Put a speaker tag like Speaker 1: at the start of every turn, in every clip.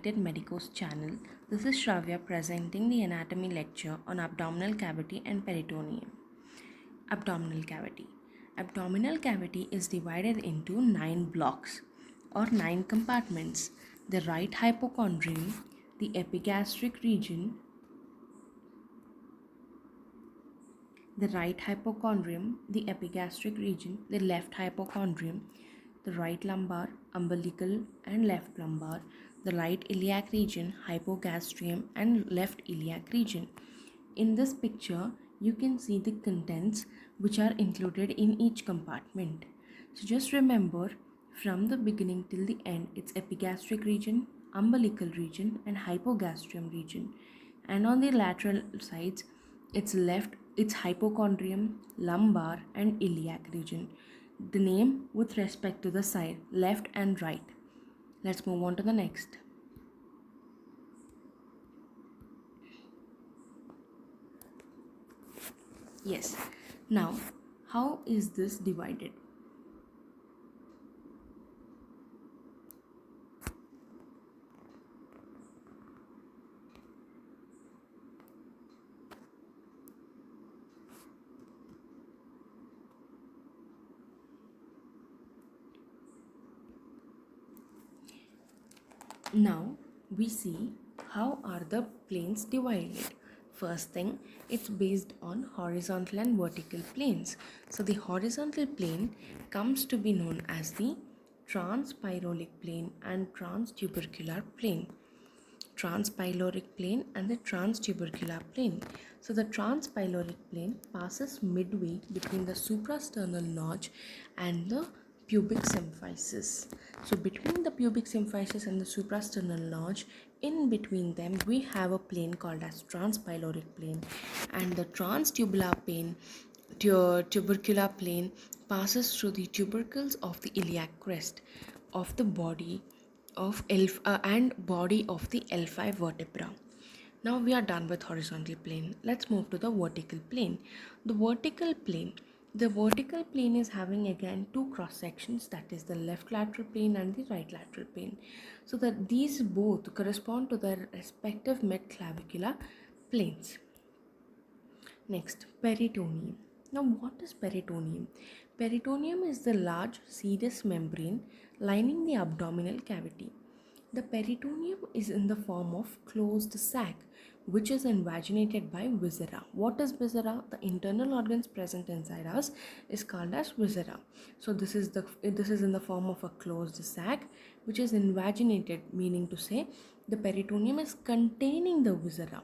Speaker 1: Connected Medicos channel. This is Shravya presenting the anatomy lecture on abdominal cavity and peritoneum. Abdominal cavity. Abdominal cavity is divided into 9 blocks or 9 compartments. The right hypochondrium, the epigastric region, the right hypochondrium, the epigastric region, the left hypochondrium, the right lumbar, umbilical and left lumbar, the right iliac region, hypogastrium and left iliac region. In this picture, you can see the contents which are included in each compartment. So just remember, from the beginning till the end, it's epigastric region, umbilical region and hypogastrium region. And on the lateral sides, it's hypochondrium, lumbar and iliac region. The name with respect to the side, left and right. Let's move on to the next. Yes. Now, how is this divided? Now we see how are the planes divided. First thing, it's based on horizontal and vertical planes. So the horizontal plane comes to be known as the transpyloric plane and transtubercular plane. Transpyloric plane and the transtubercular plane. So the transpyloric plane passes midway between the suprasternal notch and the pubic symphysis. So between the pubic symphysis and the suprasternal notch, in between them we have a plane called as transpyloric plane, and the transtubular plane tubercular plane passes through the tubercles of the iliac crest of the body of and body of the L5 vertebra. Now we are done with horizontal plane. Let's move to the vertical plane. The vertical plane is having again two cross sections, that is the left lateral plane and the right lateral plane. So that these both correspond to their respective midclavicular planes. Next, peritoneum. Now, what is peritoneum? Peritoneum is the large serous membrane lining the abdominal cavity. The peritoneum is in the form of closed sac, which is invaginated by viscera. What is viscera? The internal organs present inside us is called as viscera. So this is in the form of a closed sac which is invaginated, meaning to say the peritoneum is containing the viscera.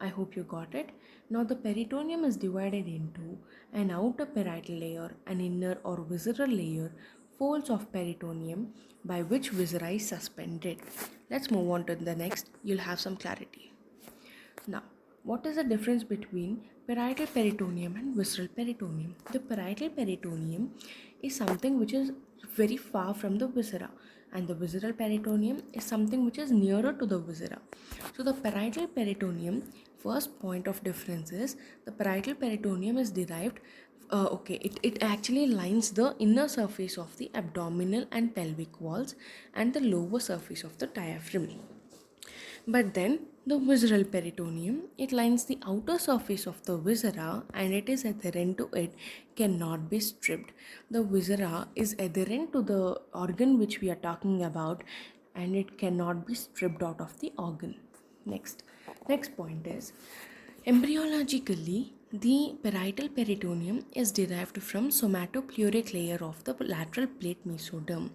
Speaker 1: I hope you got it. Now the peritoneum is divided into an outer parietal layer, an inner or visceral layer, folds of peritoneum by which viscera is suspended. Let's move on to the next. You'll have some clarity. Now, what is the difference between parietal peritoneum and visceral peritoneum? The parietal peritoneum is something which is very far from the viscera, and the visceral peritoneum is something which is nearer to the viscera. So the parietal peritoneum, first point of difference is the parietal peritoneum is derived it actually lines the inner surface of the abdominal and pelvic walls and the lower surface of the diaphragm. But then the visceral peritoneum, it lines the outer surface of the viscera and it is adherent to it, cannot be stripped. The viscera is adherent to the organ which we are talking about and it cannot be stripped out of the organ. Next point is, embryologically, the parietal peritoneum is derived from somatopleuric layer of the lateral plate mesoderm,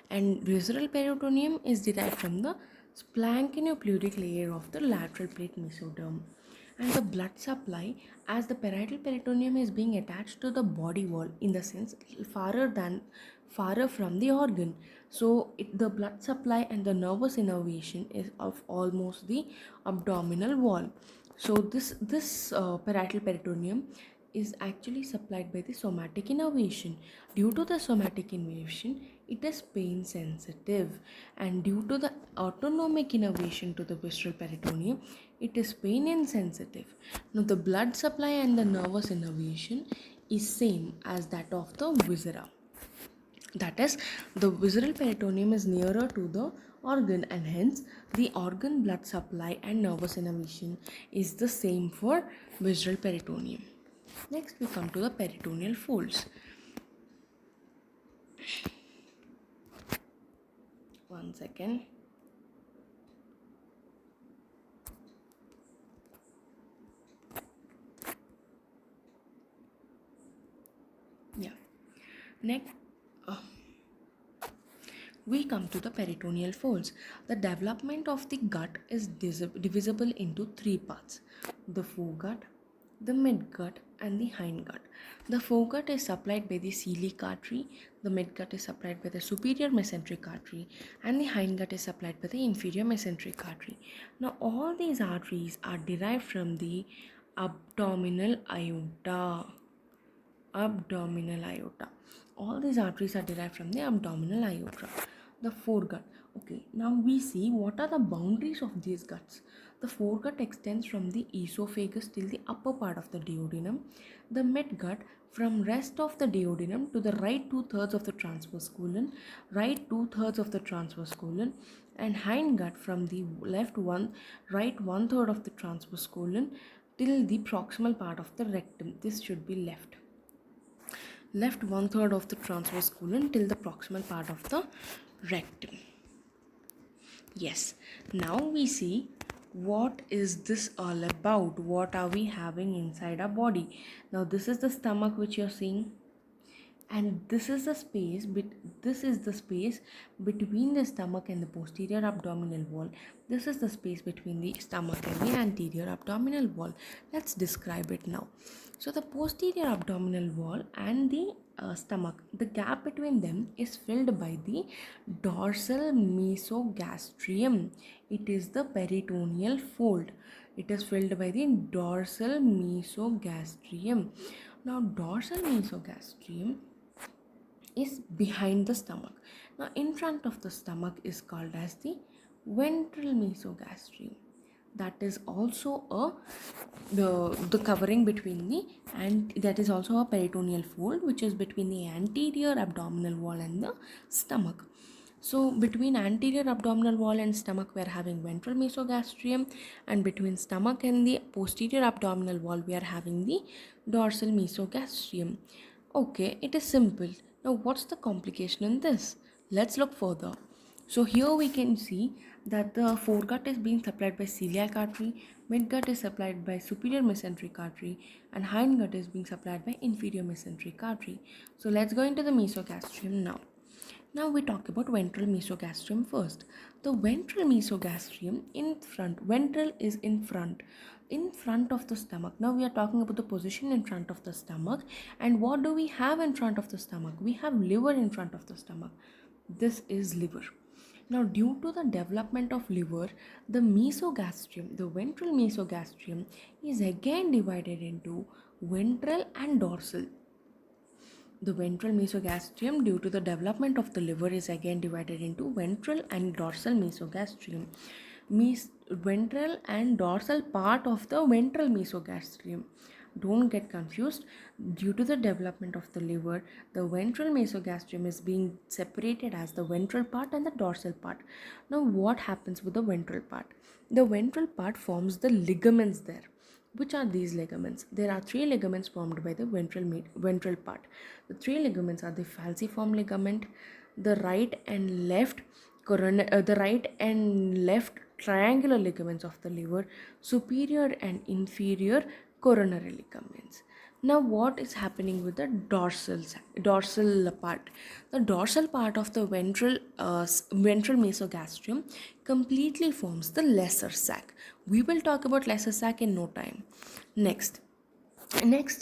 Speaker 1: and visceral peritoneum is derived from the splanchniopleuric layer of the lateral plate mesoderm. And the blood supply, as the parietal peritoneum is being attached to the body wall, in the sense farther from the organ, so the blood supply and the nervous innervation is of almost the abdominal wall. So this parietal peritoneum is actually supplied by the somatic innervation. Due to the somatic innervation, it is pain sensitive, and due to the autonomic innervation to the visceral peritoneum, it is pain insensitive. Now the blood supply and the nervous innervation is same as that of the viscera. That is, the visceral peritoneum is nearer to the organ, and hence the organ blood supply and nervous innervation is the same for visceral peritoneum. Next we come to the peritoneal folds. One second. Yeah. Next, we come to the peritoneal folds. The development of the gut is divisible into three parts: the foregut, the midgut, and the hindgut. The foregut is supplied by the celiac artery, the midgut is supplied by the superior mesenteric artery, and the hindgut is supplied by the inferior mesenteric artery. Now, all these arteries are derived from the abdominal aorta. Abdominal aorta. All these arteries are derived from the abdominal aorta. The foregut. Okay, now we see what are the boundaries of these guts. The foregut extends from the esophagus till the upper part of the duodenum. The midgut from rest of the duodenum to the right 2/3 of the transverse colon, right 2/3 of the transverse colon, and hindgut from the right 1/3 of the transverse colon till the proximal part of the rectum. This should be left 1/3 of the transverse colon till the proximal part of the rectum. Yes, now we see what is this all about. What are we having inside our body? Now this is the stomach which you're seeing, and this is the space between the stomach and the posterior abdominal wall. This is the space between the stomach and the anterior abdominal wall. Let's describe it now. So the posterior abdominal wall and the stomach, the gap between them is filled by the dorsal mesogastrium. It is the peritoneal fold. It is filled by the dorsal mesogastrium. Now dorsal mesogastrium is behind the stomach. Now in front of the stomach is called as the ventral mesogastrium. That is also the covering between the, and that is also a peritoneal fold which is between the anterior abdominal wall and the stomach. So between anterior abdominal wall and stomach we are having ventral mesogastrium, and between stomach and the posterior abdominal wall we are having the dorsal mesogastrium. Okay, it is simple. Now what's the complication in this? Let's look further. So here we can see that the foregut is being supplied by celiac artery, midgut is supplied by superior mesenteric artery, and hindgut is being supplied by inferior mesenteric artery. So let's go into the mesogastrium now. Now we talk about ventral mesogastrium first. The ventral mesogastrium ventral is in front of the stomach. Now we are talking about the position in front of the stomach, and what do we have in front of the stomach? We have liver in front of the stomach. This is liver. Now, due to the development of liver, the mesogastrium, the ventral mesogastrium, is again divided into ventral and dorsal. The ventral mesogastrium, due to the development of the liver, is again divided into ventral and dorsal mesogastrium. Ventral and dorsal part of the ventral mesogastrium. Don't get confused. Due to the development of the liver, the ventral mesogastrium is being separated as the ventral part and the dorsal part. Now, what happens with the ventral part? The ventral part forms the ligaments there. Which are these ligaments? There are three ligaments formed by the ventral part. The three ligaments are the falciform ligament, the right and left triangular ligaments of the liver, superior and inferior coronary ligaments. Now what is happening with the dorsal part? The dorsal part of the ventral mesogastrium completely forms the lesser sac. We will talk about lesser sac in no time. Next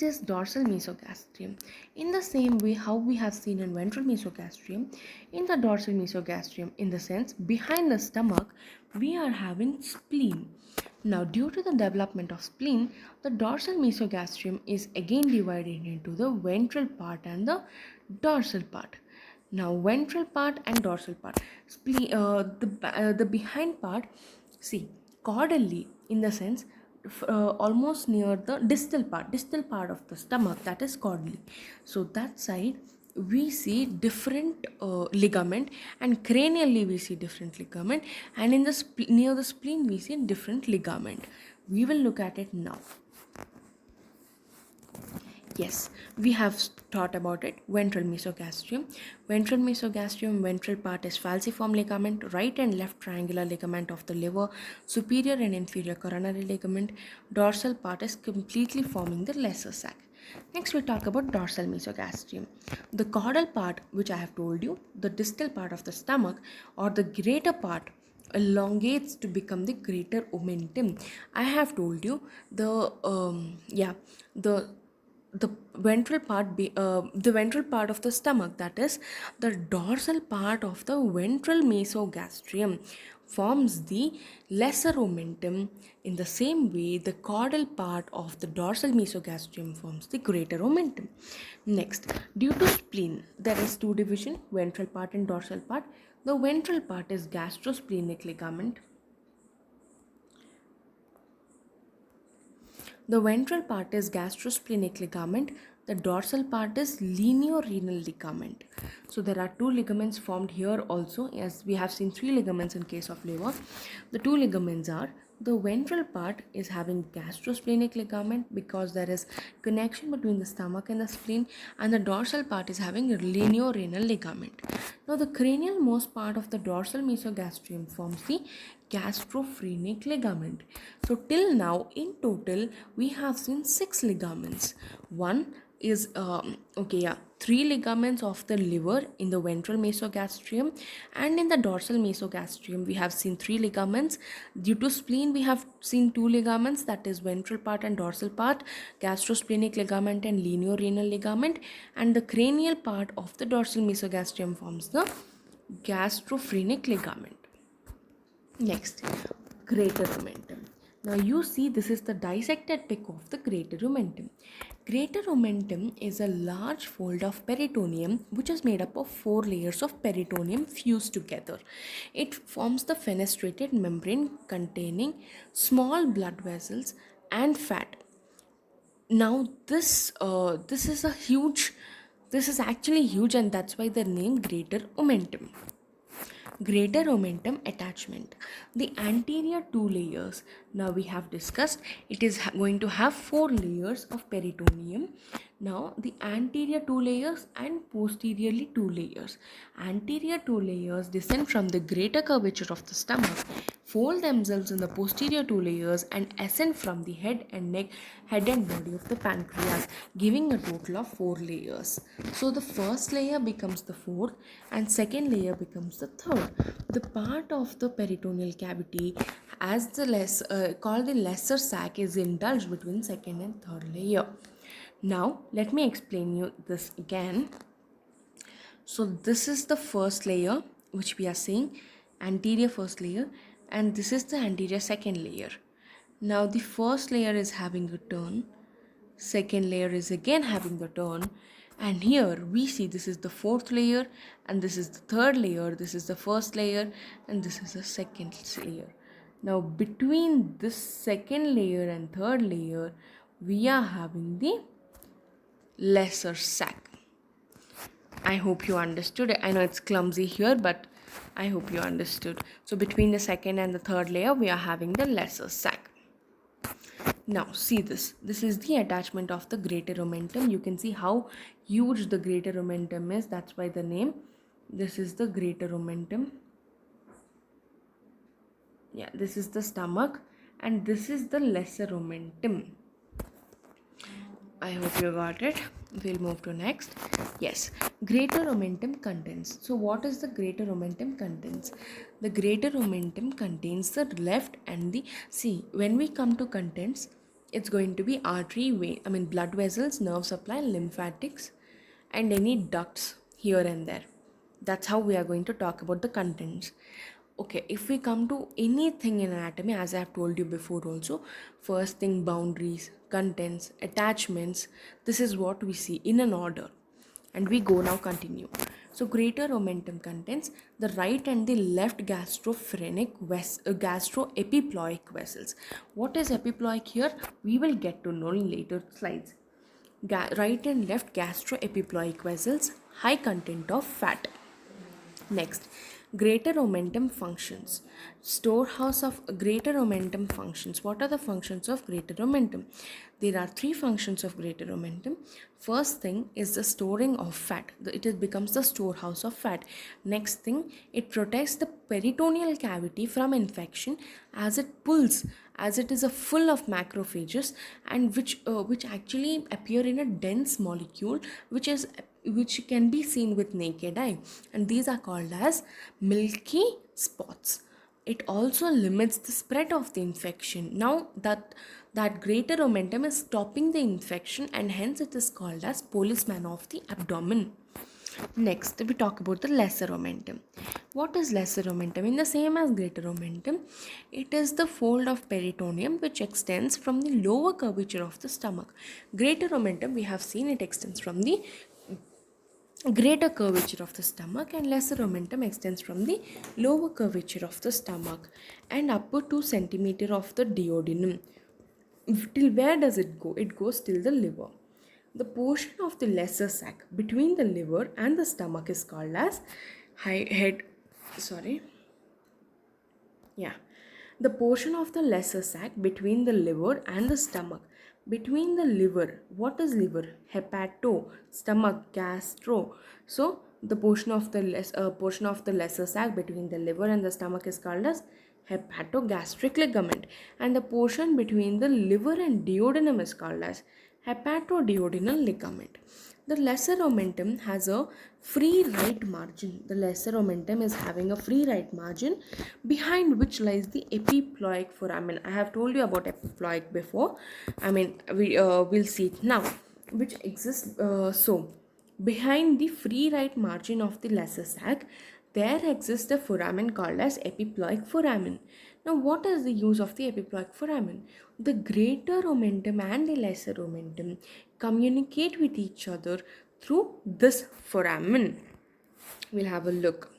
Speaker 1: is dorsal mesogastrium. In the same way how we have seen in ventral mesogastrium, in the dorsal mesogastrium, in the sense behind the stomach, we are having spleen. Now, due to the development of spleen, the dorsal mesogastrium is again divided into the ventral part and the dorsal part. Now, ventral part and dorsal part. The behind part, see, caudally, in the sense almost near the distal part of the stomach, that is caudally. So that side we see different ligament, and cranially we see different ligament, and in the near the spleen we see different ligament. We will look at it now. Yes, we have thought about it. Ventral mesogastrium. Ventral mesogastrium, ventral part is falciform ligament, right and left triangular ligament of the liver, superior and inferior coronary ligament. Dorsal part is completely forming the lesser sac. Next, we talk about dorsal mesogastrium. The caudal part, which I have told you, the distal part of the stomach or the greater part elongates to become the greater omentum. I have told you the ventral part the ventral part of the stomach, that is the dorsal part of the ventral mesogastrium, forms the lesser omentum. In the same way, the caudal part of the dorsal mesogastrium forms the greater omentum. Next, due to spleen, there is two division, ventral part and dorsal part. The ventral part is gastrosplenic ligament. The ventral part is gastrosplenic ligament. The dorsal part is leniorenal ligament. So there are two ligaments formed here also, as we have seen three ligaments in case of liver. The two ligaments are, the ventral part is having gastrosplenic ligament because there is connection between the stomach and the spleen, and the dorsal part is having leniorenal ligament. Now the cranial most part of the dorsal mesogastrium forms the gastrophrenic ligament. So till now in total we have seen 6 ligaments. One is three ligaments of the liver in the ventral mesogastrium, and in the dorsal mesogastrium we have seen 3 ligaments. Due to spleen we have seen 2 ligaments, that is ventral part and dorsal part, gastrosplenic ligament and leniorenal ligament, and the cranial part of the dorsal mesogastrium forms the gastrophrenic ligament. Next, greater omentum. Now you see, this is the dissected pic of the greater omentum. Greater omentum is a large fold of peritoneum which is made up of 4 layers of peritoneum fused together. It forms the fenestrated membrane containing small blood vessels and fat. Now this is actually huge, and that's why the name greater omentum. Greater omentum attachment. The anterior 2 layers, now we have discussed, it is going to have 4 layers of peritoneum. Now the anterior 2 layers and posteriorly 2 layers. Anterior 2 layers descend from the greater curvature of the stomach, fold themselves in the posterior 2 layers, and ascend from the head and body of the pancreas, giving a total of 4 layers. So the first layer becomes the fourth and second layer becomes the third. The part of the peritoneal cavity as the called the lesser sac is indulged between second and third layer. Now let me explain you this again. So this is the first layer which we are seeing, anterior first layer, and this is the anterior second layer. Now the first layer is having a turn, second layer is again having the turn, and here we see this is the fourth layer, and this is the third layer, this is the first layer, and this is the second layer. Now between this second layer and third layer we are having the lesser sac. I hope you understood. I know it's clumsy here, but I hope you understood. So between the second and the third layer we are having the lesser sac. Now see this. This is the attachment of the greater omentum. You can see how huge the greater omentum is. That's why the name. This is the greater omentum. Yeah, this is the stomach, and this is the lesser omentum. I hope you got it. We'll move to next. Yes, greater omentum contents. So what is the greater omentum contents? The greater omentum contains the left and the, see, when we come to contents, it's going to be artery, vein, blood vessels, nerve supply, lymphatics, and any ducts here and there. That's how we are going to talk about the contents. Okay, if we come to anything in anatomy, as I have told you before also, first thing, boundaries, contents, attachments, this is what we see in an order, and we go now continue. So greater omentum contains the right and the left gastroepiploic vessels. What is epiploic here? We will get to know in later slides. right and left gastroepiploic vessels, high content of fat. Next, greater omentum functions. Storehouse of greater omentum functions. What are the functions of greater omentum? There are three functions of greater omentum. First thing is the storing of fat. It becomes the storehouse of fat. Next thing, it protects the peritoneal cavity from infection as it pulls, as it is a full of macrophages, and which actually appear in a dense molecule which can be seen with naked eye, and these are called as milky spots. It also limits the spread of the infection. Now that greater omentum is stopping the infection, and hence it is called as policeman of the abdomen. Next, we talk about the lesser omentum. What is lesser omentum? In the same as greater omentum, it is the fold of peritoneum which extends from the lower curvature of the stomach. Greater omentum, we have seen, it extends from the greater curvature of the stomach, and lesser omentum extends from the lower curvature of the stomach and upper 2 centimeter of the duodenum. Till where does it go? It goes till the liver. The portion of the lesser sac between the liver and the stomach is called as the portion of the lesser sac between the liver and the stomach. Between the liver, what is liver? Hepato, stomach, gastro. So the portion of the lesser sac between the liver and the stomach is called as hepatogastric ligament, and the portion between the liver and duodenum is called as hepatoduodenal ligament. The lesser omentum has a free right margin. The lesser omentum is having a free right margin behind which lies the epiploic foramen. I have told you about epiploic before. We'll see it now, which exists. Behind the free right margin of the lesser sac, there exists a foramen called as epiploic foramen. Now, what is the use of the epiploic foramen? The greater omentum and the lesser omentum communicate with each other through this foramen. We'll have a look.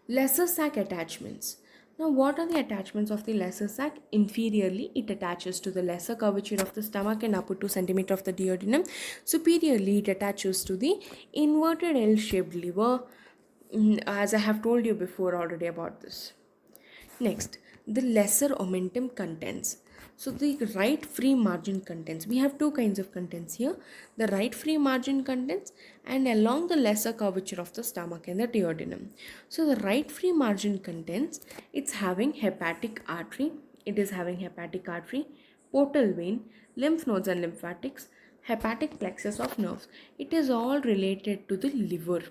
Speaker 1: Lesser sac attachments. Now, what are the attachments of the lesser sac? Inferiorly, it attaches to the lesser curvature of the stomach and upper 2 centimeter of the duodenum. Superiorly, it attaches to the inverted L-shaped liver, as I have told you before already about this. Next, the lesser omentum contents. So the right free margin contents. We have two kinds of contents here. The right free margin contents and along the lesser curvature of the stomach and the duodenum. So the right free margin contents, it's having hepatic artery. It is having hepatic artery, portal vein, lymph nodes and lymphatics, hepatic plexus of nerves. It is all related to the liver.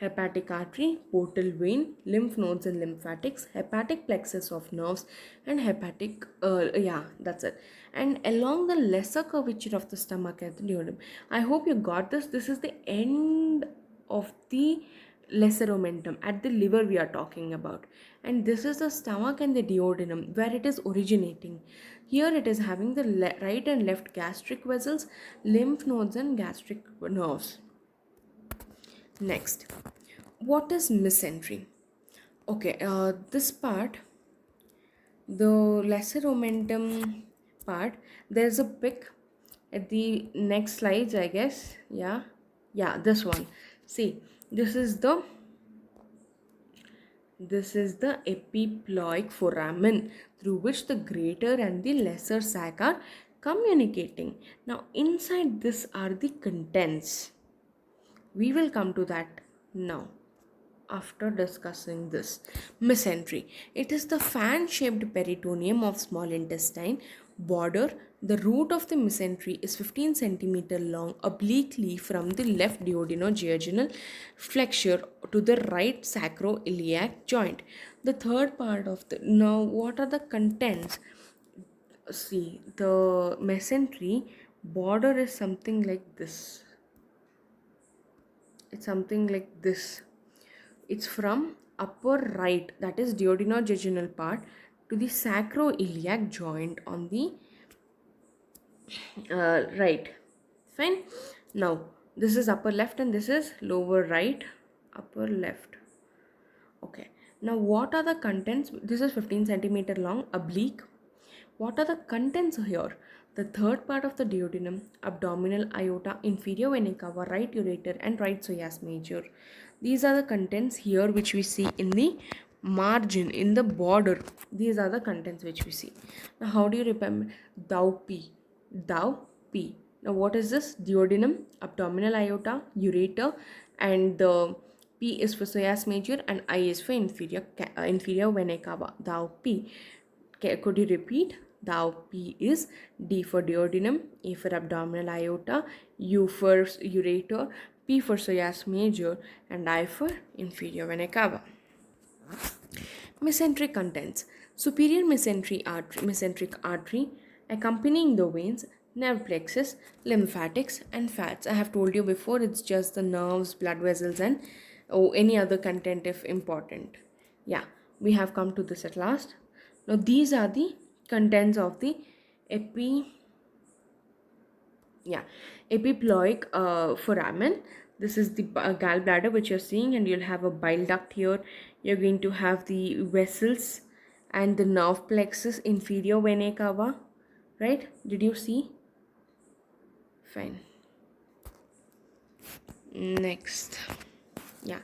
Speaker 1: Hepatic artery, portal vein, lymph nodes and lymphatics, hepatic plexus of nerves, and that's it. And along the lesser curvature of the stomach and the duodenum. I hope you got this. This is the end of the lesser omentum. At the liver we are talking about, and this is the stomach and the duodenum where it is originating. Here it is having the right and left gastric vessels, lymph nodes and gastric nerves. Next, what is mesentery? Okay, this part, the lesser omentum part, there's a pic at the next slides, I guess. Yeah, this one. See, this is the epiploic foramen through which the greater and the lesser sac are communicating. Now, inside this are the contents. We will come to that now after discussing this. Mesentery. It is the fan-shaped peritoneum of small intestine. Border. The root of the mesentery is 15 centimeter long obliquely from the left duodenojejunal flexure to the right sacroiliac joint. The third part of the... Now, what are the contents? See, the mesentery border is something like this. It's something like this. It's from upper right, that is duodenojejunal part, to the sacroiliac joint on the right. Fine. Now this is upper left and this is lower right, upper left. Okay. Now what are the contents? This is 15 centimeter long, oblique. What are the contents here? The third part of the duodenum, abdominal aorta, inferior vena cava, right ureter, and right psoas major. These are the contents here which we see in the margin, in the border. These are the contents which we see. Now, how do you remember? Thou P. Thou P. Now, what is this? Duodenum, abdominal aorta, ureter, and the P is for psoas major and I is for inferior vena cava. Thou P. Could you repeat? Thou P is D for duodenum, A for abdominal aorta, U for ureter, P for psoas major, and I for inferior vena cava. Mesenteric contents: superior mesenteric artery accompanying the veins, nerve plexus, lymphatics, and fats. I have told you before, it's just the nerves, blood vessels, and any other content if important. Yeah, we have come to this at last. Now these are the contents of the epiploic foramen. This is the gallbladder which you're seeing, and you'll have a bile duct here. You're going to have the vessels and the nerve plexus, inferior vena cava, right? Did you see? Fine. Next, yeah,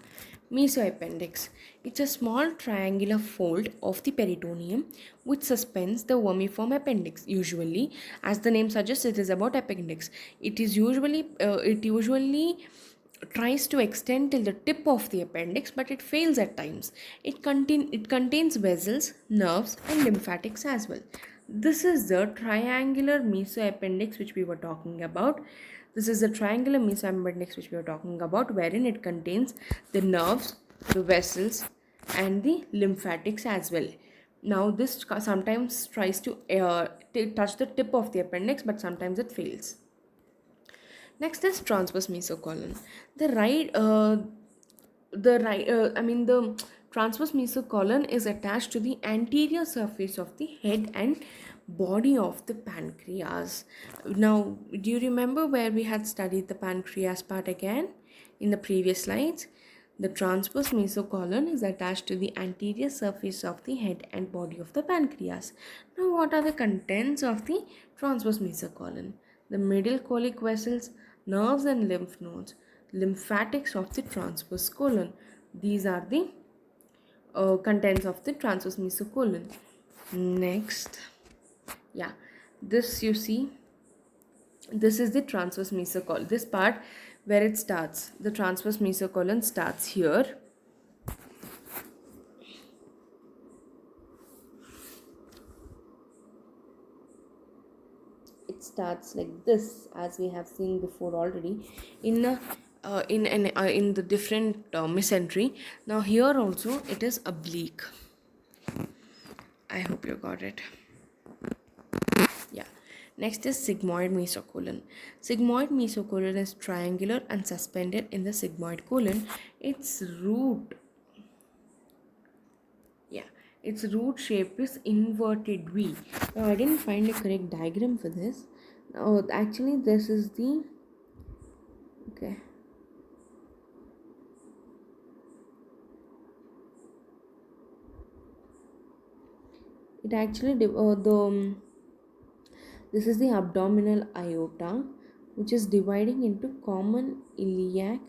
Speaker 1: mesoappendix. It's a small triangular fold of the peritoneum which suspends the vermiform appendix. Usually, as the name suggests, it is about appendix. It usually tries to extend till the tip of the appendix, but it fails at times. It contains vessels, nerves, and lymphatics as well. This is the triangular mesoappendix which we were talking about. This is the triangular mesoappendix which we are talking about, wherein it contains the nerves, the vessels, and the lymphatics as well. Now, this sometimes tries to touch the tip of the appendix, but sometimes it fails. Next is transverse mesocolon. The transverse mesocolon is attached to the anterior surface of the head and body of the pancreas. Now, do you remember where we had studied the pancreas part again in the previous slides? The transverse mesocolon is attached to the anterior surface of the head and body of the pancreas. Now, what are the contents of the transverse mesocolon? The middle colic vessels, nerves and lymph nodes, lymphatics of the transverse colon. These are the contents of the transverse mesocolon. Next, yeah, this you see, this is the transverse mesocolon. This part where it starts, the transverse mesocolon starts here. It starts like this, as we have seen before already in the different mesentery. Now here also it is oblique. I hope you got it. Yeah. Next is sigmoid mesocolon. Sigmoid mesocolon is triangular and suspended in the sigmoid colon. Its root shape is inverted V. Now I didn't find a correct diagram for this. Now actually this is the okay. It actually this is the abdominal aorta, which is dividing into common iliac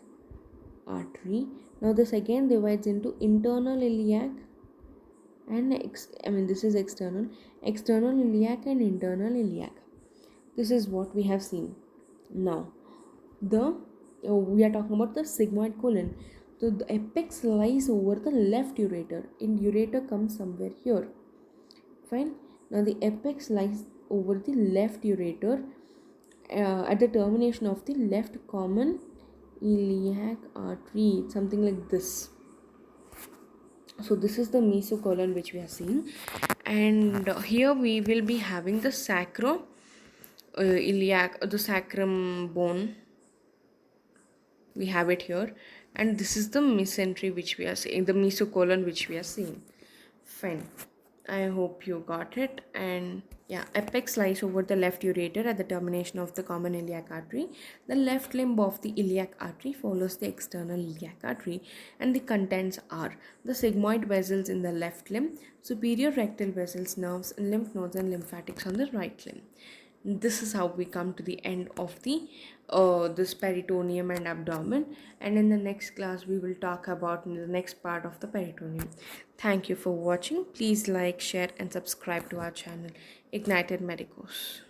Speaker 1: artery. Now this again divides into internal iliac and this is external iliac and internal iliac. This is what we have seen. Now we are talking about the sigmoid colon. So the apex lies over the left ureter, and ureter comes somewhere here. Fine. Now the apex lies over the left ureter at the termination of the left common iliac artery, something like this. So this is the mesocolon which we are seeing, and here we will be having the the sacrum bone. We have it here, and this is the mesentery which we are seeing, the mesocolon which we are seeing. Fine. I hope you got it. And yeah, apex lies over the left ureter at the termination of the common iliac artery. The left limb of the iliac artery follows the external iliac artery, and the contents are the sigmoid vessels in the left limb, superior rectal vessels, nerves, lymph nodes, and lymphatics on the right limb. This is how we come to the end of the this peritoneum and abdomen, and in the next class we will talk about the next part of the peritoneum. Thank you for watching. Please like, share, and subscribe to our channel Ignited Medicos.